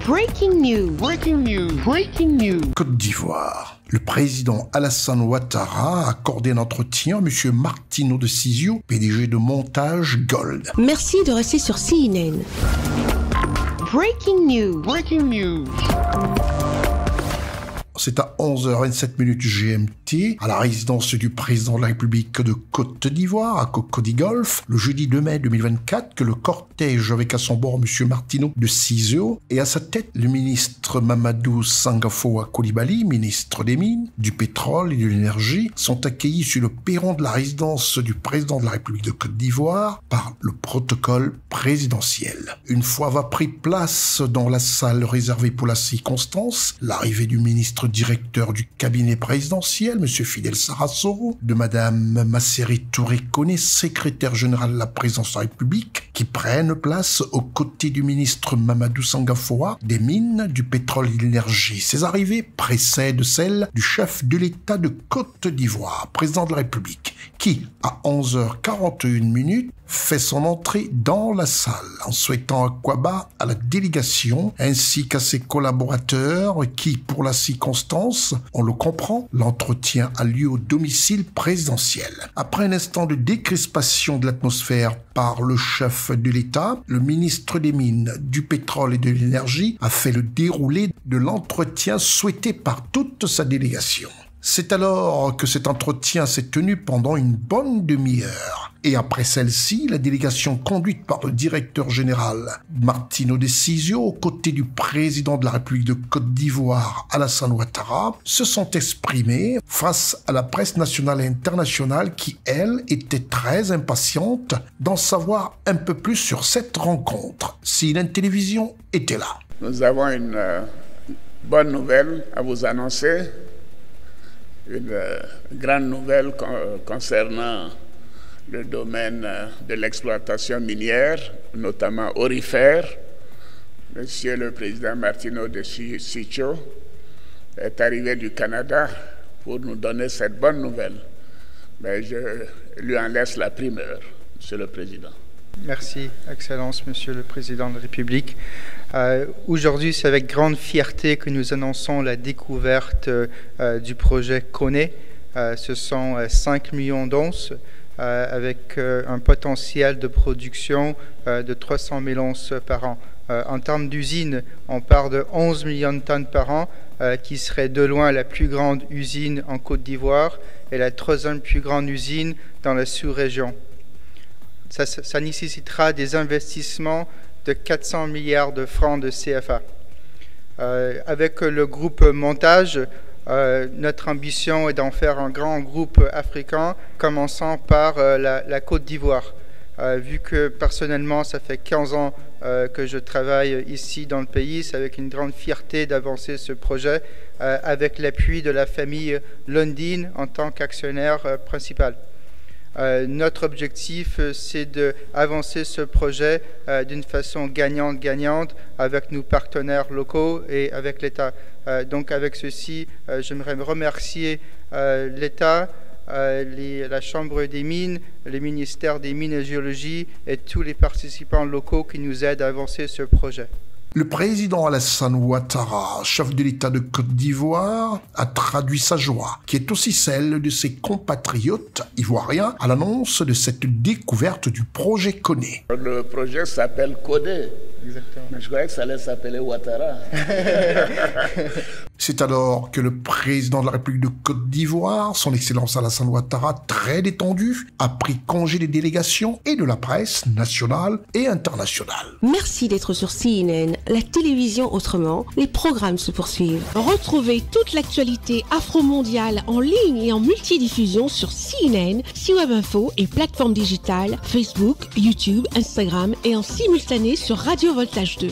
Breaking news. Breaking news. Breaking news. Côte d'Ivoire. Le président Alassane Ouattara a accordé un entretien à M. Martino de Sizio, PDG de Montage Gold. Merci de rester sur CNN. Breaking news. Breaking news. C'est à 11h27 GMT, à la résidence du président de la République de Côte d'Ivoire, à Cocody Golf, le jeudi 2 mai 2024, que le cortège avec à son bord M. Martino de Sizio et à sa tête le ministre Mamadou Sangafoa Coulibaly, ministre des Mines, du Pétrole et de l'Énergie, sont accueillis sur le perron de la résidence du président de la République de Côte d'Ivoire par le protocole présidentiel. Une fois va pris place dans la salle réservée pour la circonstance, l'arrivée du ministre directeur du cabinet présidentiel, M. Fidel Sarasoro, de Mme Masseri Touré Koné, secrétaire générale de la présidence de la République, qui prennent place aux côtés du ministre Mamadou Sangafoa des Mines, du Pétrole et de l'Énergie. Ces arrivées précèdent celles du chef de l'État de Côte d'Ivoire, président de la République, qui, à 11h41, fait son entrée dans la salle en souhaitant un quaba à la délégation ainsi qu'à ses collaborateurs qui, pour la circonstance, on le comprend, l'entretien a lieu au domicile présidentiel. Après un instant de décrispation de l'atmosphère par le chef de l'État, le ministre des Mines, du Pétrole et de l'Énergie a fait le déroulé de l'entretien souhaité par toute sa délégation. C'est alors que cet entretien s'est tenu pendant une bonne demi-heure. Et après celle-ci, la délégation conduite par le directeur général Martino de Sizio, aux côtés du président de la République de Côte d'Ivoire, Alassane Ouattara, se sont exprimés face à la presse nationale et internationale qui, elle, était très impatiente d'en savoir un peu plus sur cette rencontre. Si la télévision était là. Nous avons une bonne nouvelle à vous annoncer. Une grande nouvelle concernant le domaine de l'exploitation minière, notamment aurifère. Monsieur le président Martino de Sizio est arrivé du Canada pour nous donner cette bonne nouvelle. Mais je lui en laisse la primeur, Monsieur le Président. Merci, Excellence, Monsieur le Président de la République. Aujourd'hui, c'est avec grande fierté que nous annonçons la découverte du projet Koné. Ce sont 5 millions d'onces avec un potentiel de production de 300 000 onces par an. En termes d'usine, on parle de 11 millions de tonnes par an, qui serait de loin la plus grande usine en Côte d'Ivoire et la troisième plus grande usine dans la sous-région. Ça nécessitera des investissements de 400 milliards de francs de CFA. Avec le groupe Montage, notre ambition est d'en faire un grand groupe africain, commençant par la Côte d'Ivoire. Vu que personnellement, ça fait 15 ans que je travaille ici dans le pays, c'est avec une grande fierté d'avancer ce projet avec l'appui de la famille Lundin en tant qu'actionnaire principal. Notre objectif, c'est d'avancer ce projet d'une façon gagnante-gagnante avec nos partenaires locaux et avec l'État. Donc avec ceci, j'aimerais remercier l'État, la Chambre des mines, le ministère des Mines et Géologie et tous les participants locaux qui nous aident à avancer ce projet. Le président Alassane Ouattara, chef de l'État de Côte d'Ivoire, a traduit sa joie, qui est aussi celle de ses compatriotes ivoiriens, à l'annonce de cette découverte du projet Koné. Le projet s'appelle Koné. Exactement. Mais je croyais que ça allait s'appeler Ouattara. C'est alors que le président de la République de Côte d'Ivoire, son Excellence Alassane Ouattara, très détendu, a pris congé des délégations et de la presse nationale et internationale. Merci d'être sur CNN, la télévision autrement. Les programmes se poursuivent. Retrouvez toute l'actualité afro-mondiale en ligne et en multidiffusion sur CNN, C-Web Info et plateformes digitales, Facebook, YouTube, Instagram et en simultané sur Radio Voltage 2.